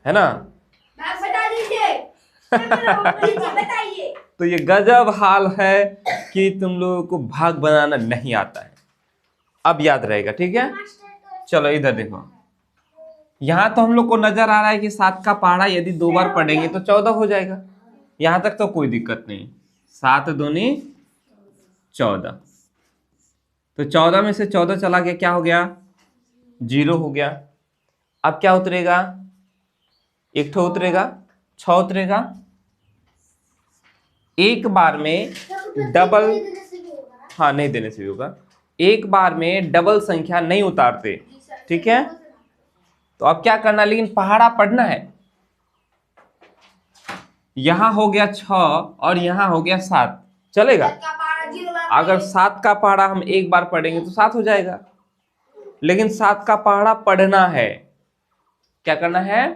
है ना। बता दीजिए। बताइए। तो ये गजब हाल है कि तुम लोगों को भाग बनाना नहीं आता है। अब याद रहेगा, ठीक है। चलो इधर देखो, यहां तो हम लोग को नजर आ रहा है कि 7 का पहाड़ा यदि 2 बार पढ़ेंगे तो 14 हो जाएगा। यहां तक तो कोई दिक्कत नहीं। 7 दूनी 14, तो 14 में से 14 चला गया, क्या हो गया, 0 हो गया। अब क्या उतरेगा, एक ठो उतरेगा, 6 उतरेगा। एक बार में डबल, हाँ नहीं देने से भी होगा, एक बार में डबल संख्या नहीं उतारते, ठीक है। तो अब क्या करना, लेकिन पहाड़ा पढ़ना है। यहां हो गया 6 और यहां हो गया 7, चलेगा। अगर 7 का पहाड़ा हम एक बार पढ़ेंगे तो 7 हो जाएगा, लेकिन 7 का पहाड़ा पढ़ना है। क्या करना है,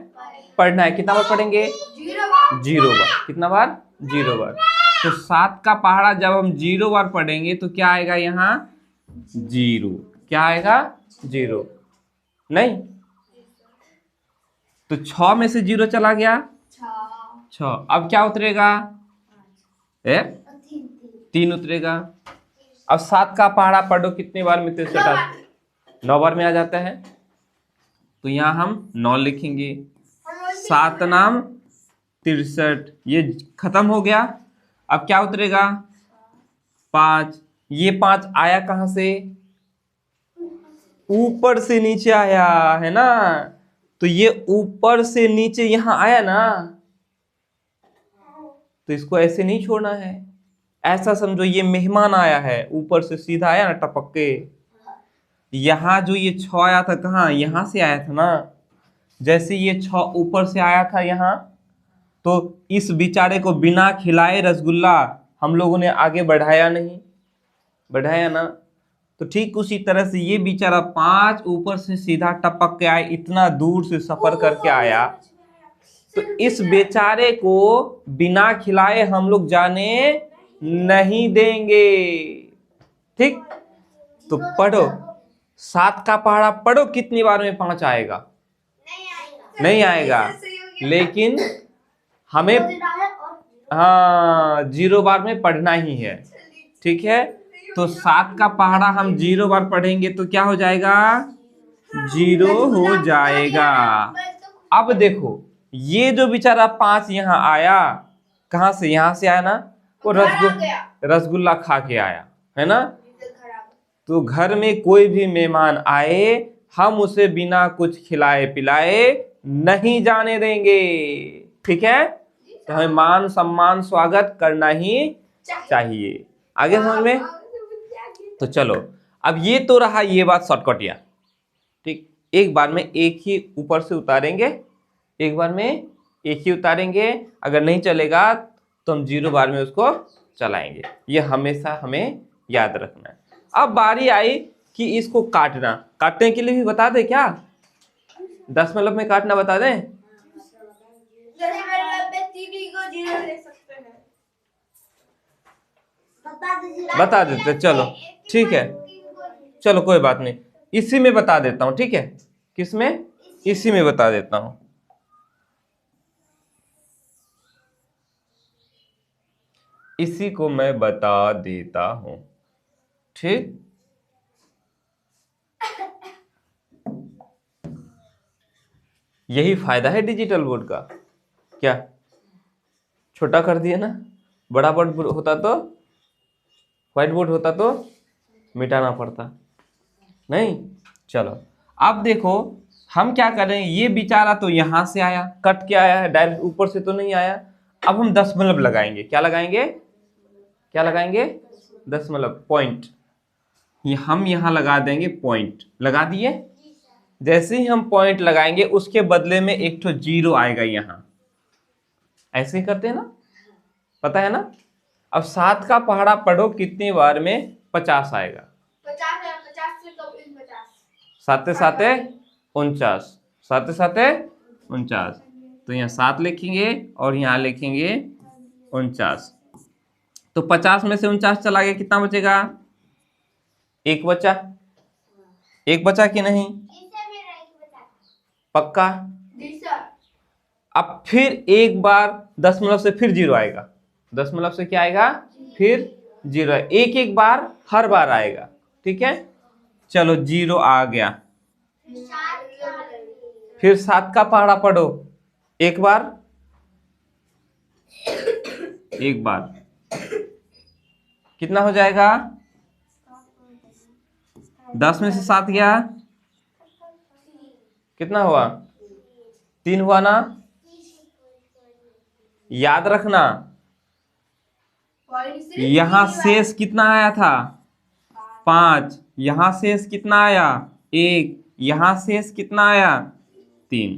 पढ़ना है। कितना बार पढ़ेंगे, 0 बार। कितना बार, 0 बार। तो 7 का पहाड़ा जब हम 0 बार पढ़ेंगे तो क्या आएगा यहाँ, 0। क्या आएगा, 0। नहीं, तो 6 में से 0 चला गया, 6। अब क्या उतरेगा, 3 उतरेगा। अब 7 का पहाड़ा पढ़ो कितने बार में, 63, 9 बार में आ जाता है। तो यहाँ हम 9 लिखेंगे, 7 नाम 63, ये खत्म हो गया। अब क्या उतरेगा, 5। ये 5 आया कहां से, ऊपर से नीचे आया है ना। तो ये ऊपर से नीचे यहां आया ना, तो इसको ऐसे नहीं छोड़ना है। ऐसा समझो ये मेहमान आया है, ऊपर से सीधा आया ना टपक के। यहां जो ये 6 आया था, कहाँ, यहां से आया था ना। जैसे ये 6 ऊपर से आया था यहाँ, तो इस बेचारे को बिना खिलाए रसगुल्ला हम लोगों ने आगे बढ़ाया नहीं, बढ़ाया ना। तो ठीक उसी तरह से ये बेचारा 5 ऊपर से सीधा टपक के आया, इतना दूर से सफर करके आया। तो इस बेचारे को बिना खिलाए हम लोग जाने नहीं देंगे, ठीक। तो पढ़ो, 7 का पहाड़ा पढ़ो, कितनी बार में 5 आएगा, नहीं आएगा। लेकिन हमें, हाँ, 0 बार में पढ़ना ही है, ठीक है। तो 7 का पहाड़ा हम 0 बार पढ़ेंगे तो क्या हो जाएगा, 0 हो जाएगा। अब देखो, ये जो बेचारा 5 यहाँ आया, कहां से, यहां से आया ना, वो रसगुल्ला खा के आया है ना। तो घर में कोई भी मेहमान आए, हम उसे बिना कुछ खिलाए पिलाए नहीं जाने देंगे, ठीक है। तो हमें मान सम्मान स्वागत करना ही चाहिए। आगे समझ में। तो चलो, अब ये तो रहा ये बात शॉर्टकटिया, ठीक। एक बार में एक ही ऊपर से उतारेंगे, एक बार में एक ही उतारेंगे। अगर नहीं चलेगा तो हम 0 बार में उसको चलाएंगे। ये हमेशा हमें याद रखना है। अब बारी आई कि इसको काटना, काटने के लिए भी बता दे क्या, 10 में काटना बता दें। बता देते, चलो ठीक है, चलो कोई बात नहीं, इसी में बता देता हूं, ठीक है। किसमें, इसी में बता देता हूं। इसी को मैं बता देता हूं, ठीक। यही फायदा है डिजिटल बोर्ड का। क्या, छोटा कर दिया ना, बड़ा बोर्ड होता तो, व्हाइट बोर्ड होता तो मिटाना पड़ता, नहीं। चलो अब देखो, हम क्या करें, ये बेचारा तो यहां से आया, कट के आया है, डायरेक्ट ऊपर से तो नहीं आया। अब हम दशमलव लगाएंगे, क्या लगाएंगे, क्या लगाएंगे, दशमलव, पॉइंट। ये हम यहां लगा देंगे, पॉइंट लगा दिए। जैसे ही हम पॉइंट लगाएंगे उसके बदले में एक तो 0 आएगा यहां, ऐसे ही करते हैं ना, पता है ना। अब 7 का पहाड़ा पढ़ो कितनी बार में, 50 आएगा, 7 साते 49, 7 साते 49। तो यहाँ 7 लिखेंगे और यहाँ लिखेंगे 49। तो 50 में से 49 चला गया, कितना बचेगा, एक बचा, एक बचा कि नहीं, पक्का, अब फिर एक बार दशमलव से फिर जीरो आएगा, दशमलव से क्या आएगा, फिर जीरो, एक एक बार हर बार आएगा, ठीक है। चलो जीरो आ गया, फिर 7 का पहाड़ा पढ़ो, एक बार, एक बार कितना हो जाएगा, 10 में से 7 गया, कितना हुआ, 3 हुआ ना। याद रखना यहां शेष कितना आया था, 5, यहां शेष कितना आया, 1, यहां शेष कितना आया, 3,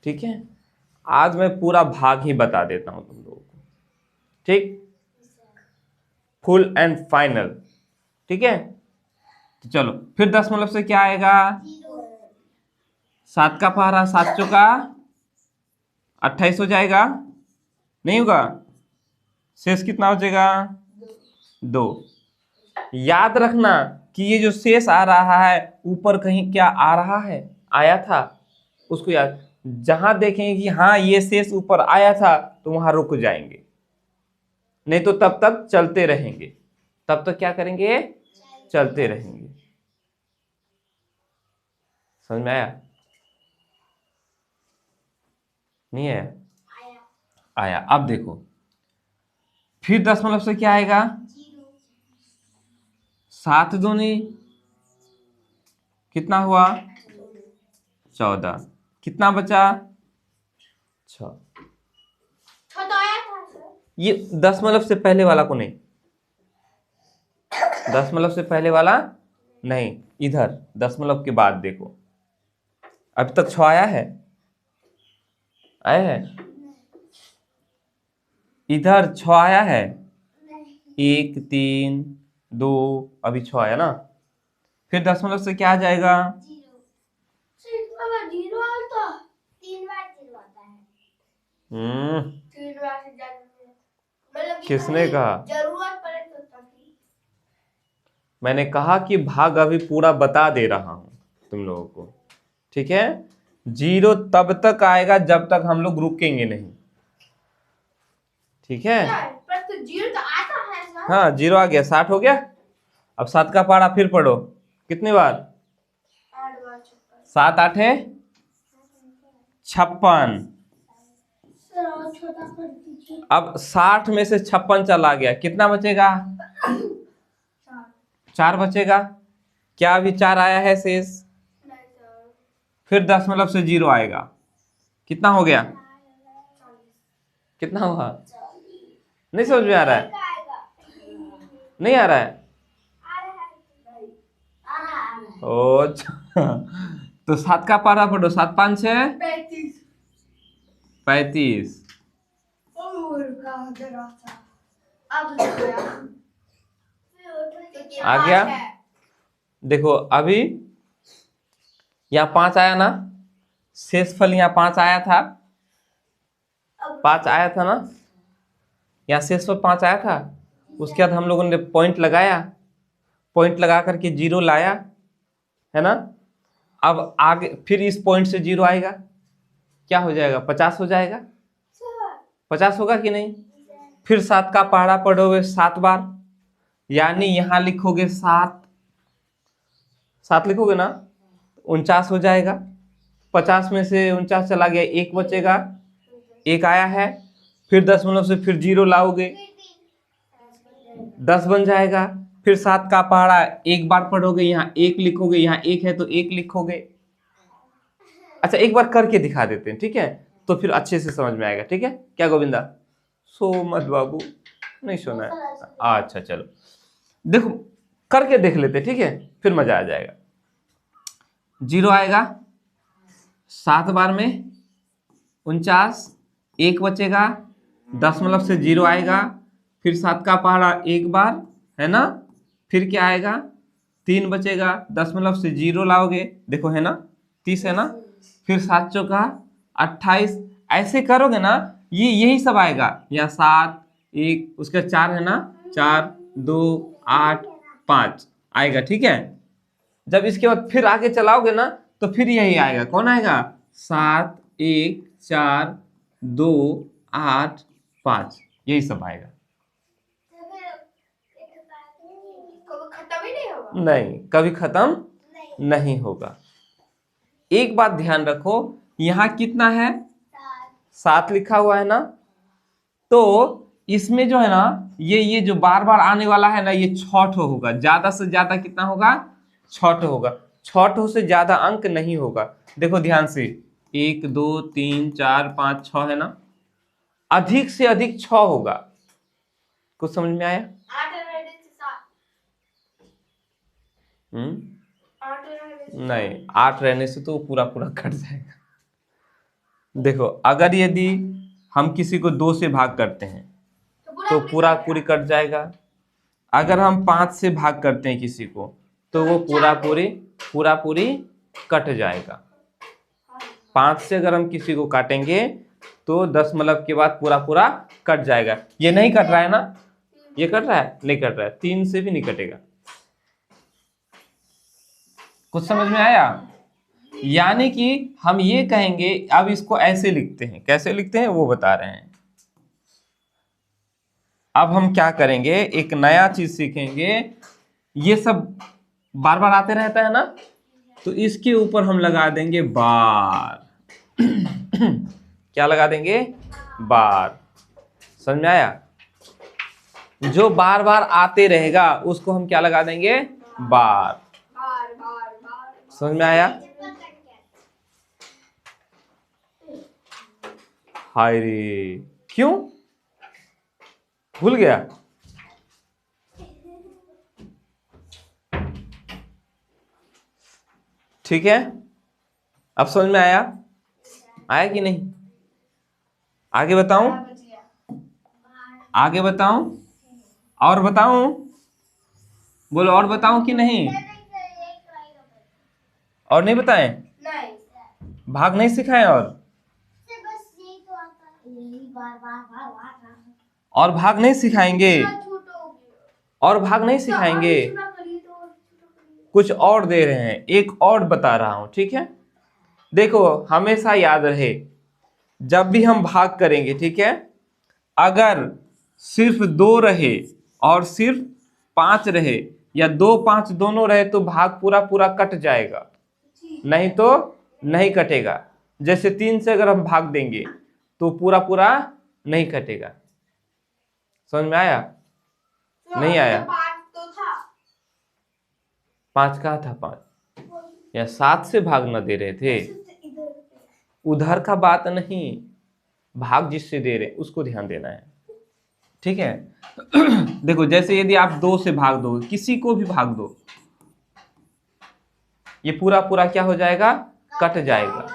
ठीक है। आज मैं पूरा भाग ही बता देता हूं तुम लोगों को, ठीक, फुल एंड फाइनल, ठीक है। तो चलो फिर दशमलव से क्या आएगा, 7 का पहाड़ा, 7 चौका 28 हो जाएगा, नहीं होगा, शेष कितना हो जाएगा, 2। याद रखना कि ये जो शेष आ रहा है ऊपर कहीं क्या आ रहा है, आया था, उसको याद, जहां देखेंगे कि हाँ ये शेष ऊपर आया था तो वहां रुक जाएंगे, नहीं तो तब तक चलते रहेंगे, तब तक क्या करेंगे, चलते रहेंगे। समझ में आया, नहीं आया, आया। अब देखो फिर दशमलव से क्या आएगा, 7 दूनी कितना हुआ, 14, कितना बचा, 6। ये दशमलव से पहले वाला को नहीं, दशमलव से पहले वाला नहीं, इधर दशमलव के बाद देखो, अभी तक 6 आया है, आया है, इधर 6 आया है, 1 3 2, अभी 6 आया ना। फिर दशमलव से क्या आ जाएगा, किसने कहा, जरूरत पड़े तो तभी। मैंने कहा कि भाग अभी पूरा बता दे रहा हूं तुम लोगों को, ठीक है। 0 तब तक आएगा जब तक हम लोग रुकेंगे नहीं, ठीक है। पर तो 0 तो आता है सर। हाँ 0 आ गया, 60 हो गया। अब 7 का पहाड़ा फिर पढ़ो, कितनी बार, 8 बार 7 8 है 56। छोटा कर दीजिए। अब 60 में से 56 चला गया, कितना बचेगा, 4 बचेगा। क्या अभी 4 आया है शेष, फिर दशमलव से 0 आएगा, कितना हो गया, कितना हुआ, नहीं समझ में आ रहा है, नहीं आ रहा है, ओ तो 7 का पहाड़ा पढ़ो, 7 5 6 35। आ गया। देखो अभी यहाँ 5 आया ना, शेषफल यहाँ 5 आया था, 5 आया था ना, यहाँ शेषफल 5 आया था। उसके बाद हम लोगों ने पॉइंट लगाया, पॉइंट लगा करके 0 लाया, है ना। अब आगे फिर इस पॉइंट से 0 आएगा, क्या हो जाएगा, 50 हो जाएगा, 50 होगा कि नहीं। फिर 7 का पहाड़ा पढ़ोगे 7 बार, यानी यहां लिखोगे 7, 7 लिखोगे ना, 49 हो जाएगा। 50 में से 49 चला गया, 1 बचेगा, 1 आया है। फिर दशमलव से फिर 0 लाओगे, 10 बन जाएगा। फिर 7 का पहाड़ा एक बार पढ़ोगे, यहाँ 1 लिखोगे, यहाँ 1 है तो 1 लिखोगे। अच्छा एक बार करके दिखा देते हैं, ठीक है, तो फिर अच्छे से समझ में आएगा, ठीक है। क्या गोविंदा, सो मत बाबू, नहीं सोना है, अच्छा चलो देखो करके देख लेते, ठीक है, फिर मजा आ जाएगा। 0 आएगा 7 बार में 49, 1 बचेगा, दशमलव से 0 आएगा, फिर 7 का पहाड़ा एक बार, है ना। फिर क्या आएगा, 3 बचेगा, दशमलव से 0 लाओगे, देखो है ना, 30 है ना। फिर 7 चौका 28, ऐसे करोगे ना, ये यही सब आएगा। यहाँ 7 1, उसका 4 है ना, 4 2 8 5 आएगा, ठीक है। जब इसके बाद फिर आगे चलाओगे ना तो फिर यही आएगा, कौन आएगा, 7 1 4 2 8 5 यही सब आएगा। तो फिर कभी खत्म ही नहीं होगा। नहीं, कभी खत्म नहीं। नहीं होगा। एक बात ध्यान रखो, यहाँ कितना है? 7 लिखा हुआ है ना, तो इसमें जो है ना ये जो बार बार आने वाला है ना, ये 6 ठो होगा। ज्यादा से ज्यादा कितना होगा? 6 ठो होगा। 6 ठो से ज्यादा अंक नहीं होगा। देखो ध्यान से, 1 2 3 4 5 6 है ना, अधिक से अधिक 6 होगा। कुछ समझ में आया? 8 रहने से 7। हम्म 8 रहने से नहीं, 8 रहने से तो पूरा पूरा कट जाएगा। देखो, अगर यदि हम किसी को 2 से भाग करते हैं तो पूरा पूरी कट जाएगा। अगर हम 5 से भाग करते हैं किसी को तो वो पूरा पूरी कट जाएगा। 5 से अगर हम किसी को काटेंगे तो 10 मतलब के बाद पूरा पूरा कट जाएगा। ये नहीं कट रहा है ना? ये कट रहा है? नहीं कट रहा है। 3 से भी नहीं कटेगा। कुछ समझ में आया? यानी कि हम ये कहेंगे, अब इसको ऐसे लिखते हैं। कैसे लिखते हैं वो बता रहे हैं। अब हम क्या करेंगे, एक नया चीज सीखेंगे। ये सब बार बार आते रहता है ना, तो इसके ऊपर हम लगा देंगे बार। क्या लगा देंगे? बार। समझ में आया? जो बार बार आते रहेगा उसको हम क्या लगा देंगे? बार। बार बार बार। समझ में आया? हाय रे, क्यों भूल गया? ठीक है, अब समझ में आया? आया कि नहीं? आगे बताऊं? आगे बताऊं? और बताऊं? बोलो, और बताऊं कि नहीं? और नहीं बताएं? नहीं। भाग नहीं सिखाएं? और बस यही तो आता है। यही बार बार बार बार। और भाग नहीं सिखाएंगे? छोटा हो गया। और भाग नहीं सिखाएंगे? छोटा करिए तो और छोटा करिए। कुछ और दे रहे हैं, एक और बता रहा हूं, ठीक है? देखो, हमेशा याद रहे, जब भी हम भाग करेंगे, ठीक है, अगर सिर्फ 2 रहे और सिर्फ 5 रहे, या 2 5 दोनों रहे, तो भाग पूरा पूरा कट जाएगा, नहीं तो नहीं कटेगा। जैसे 3 से अगर हम भाग देंगे तो पूरा पूरा नहीं कटेगा। समझ में आया? नहीं आया? 5 तो था। 5 कहाँ था? 5 या 7 से भाग न दे रहे थे? उधर का बात नहीं, भाग जिससे दे रहे उसको ध्यान देना है, ठीक है? देखो, जैसे यदि आप 2 से भाग दो, किसी को भी भाग दो, ये पूरा पूरा क्या हो जाएगा? कट जाएगा।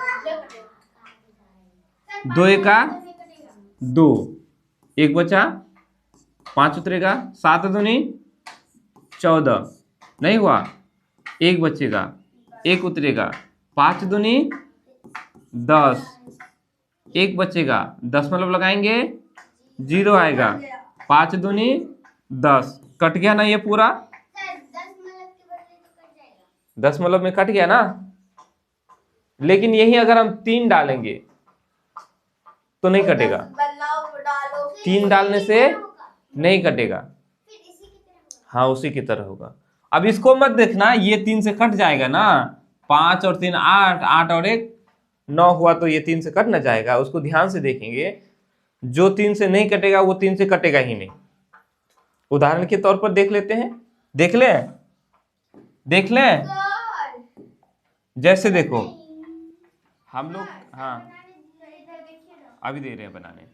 2 एका 2, 1 बचा, 5 उतरेगा, 7 दूनी 14, नहीं हुआ? 1 बचेगा, 1 उतरेगा, 5 दूनी 10, 1 बचेगा, 10 मतलब लगाएंगे 0 आएगा, 5 दूनी 10, कट गया ना ये पूरा? 10 मतलब में कट गया ना? लेकिन यही अगर हम 3 डालेंगे तो नहीं कटेगा। 3 डालने से नहीं कटेगा। हाँ, उसी की तरह होगा। अब इसको मत देखना, ये 3 से कट जाएगा ना। 5 और 3 8, 8 और 1 9 हुआ, तो ये 3 से कट ना जाएगा। उसको ध्यान से देखेंगे, जो 3 से नहीं कटेगा वो 3 से कटेगा ही नहीं। उदाहरण के तौर पर देख लेते हैं। देख लें। जैसे देखो, हम लोग, हाँ अभी दे रहे हैं बनाने।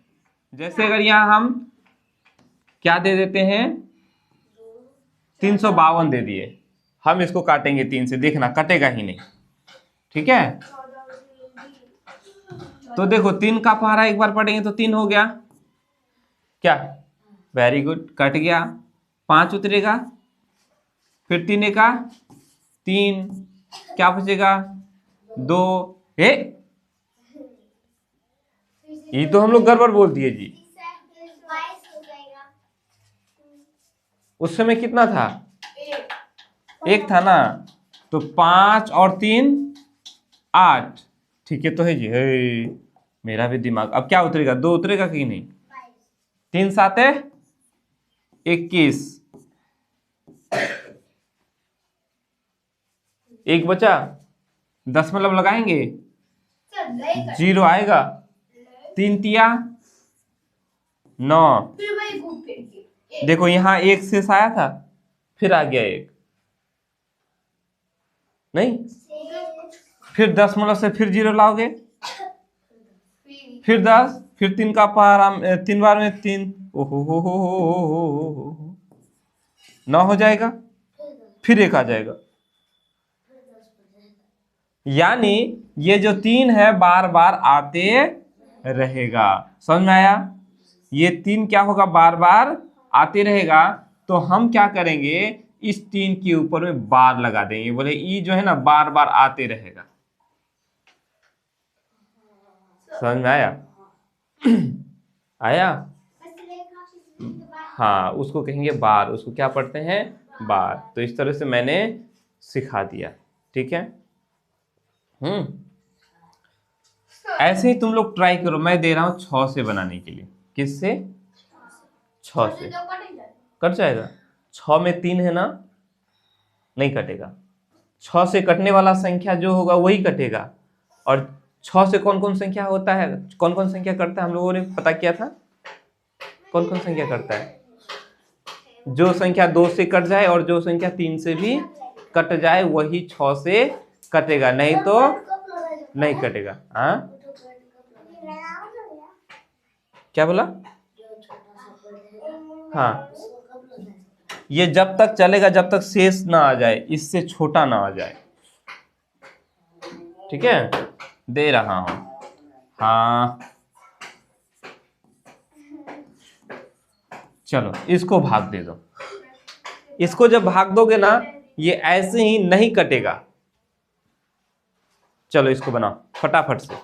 जैसे अगर यहाँ हम क्या दे देते हैं, 352 दे दिए, हम इसको काटेंगे 3 से, देखना कटेगा ही नहीं, ठीक है? तो देखो, 3 का पहाड़ा एक बार पढ़ेंगे तो 3 हो गया, क्या? वेरी गुड, कट गया। 5 उतरेगा, फिर 3 एका 3, क्या बचेगा? 2। ये तो हम लोग गड़बड़ बोल दिए जी। उस समय कितना था? 1 था ना, तो 5 और 3 8, ठीक है तो है जी, है मेरा भी दिमाग। अब क्या उतरेगा, 2 उतरेगा कि नहीं? 3 7 21, 1 बचा, दशमलव लगाएंगे, 0 आएगा, 3 तिया 9। देखो यहाँ 1 शेष आया था, फिर आ गया 1, नहीं फिर दशमलव से फिर 0 लाओगे, फिर 10, फिर 3 का पारा 3 बार में 3, ओहो हो 9 हो जाएगा, फिर 1 आ जाएगा। यानी ये जो 3 है बार बार आते रहेगा। समझ में आया? ये 3 क्या होगा, बार बार आते रहेगा। तो हम क्या करेंगे, इस 3 के ऊपर में बार लगा देंगे, बोले ई जो है ना बार बार आते रहेगा। समझ में आया? आया? हाँ, उसको कहेंगे बार, उसको क्या पढ़ते हैं, बार। तो इस तरह से मैंने सिखा दिया, ठीक है। ऐसे ही तुम लोग ट्राई करो, मैं दे रहा हूं 6 से बनाने के लिए। किससे? 6 से कट जाएगा। 6 में 3 है ना, नहीं कटेगा। 6 से कटने वाला संख्या जो होगा वही कटेगा। और 6 से कौन कौन संख्या होता है, कौन कौन संख्या करता है, हम लोगों ने पता किया था। कौन कौन संख्या करता है? जो संख्या 2 से कट जाए और जो संख्या 3 से भी कट जाए वही 6 से कटेगा, नहीं तो नहीं कटेगा। हाँ क्या बोला? हाँ, ये जब तक चलेगा जब तक शेष ना आ जाए, इससे छोटा ना आ जाए, ठीक है। दे रहा हूं। हाँ चलो इसको भाग दे दो। इसको जब भाग दोगे ना, ये ऐसे ही नहीं कटेगा। चलो इसको बनाओ फटाफट से।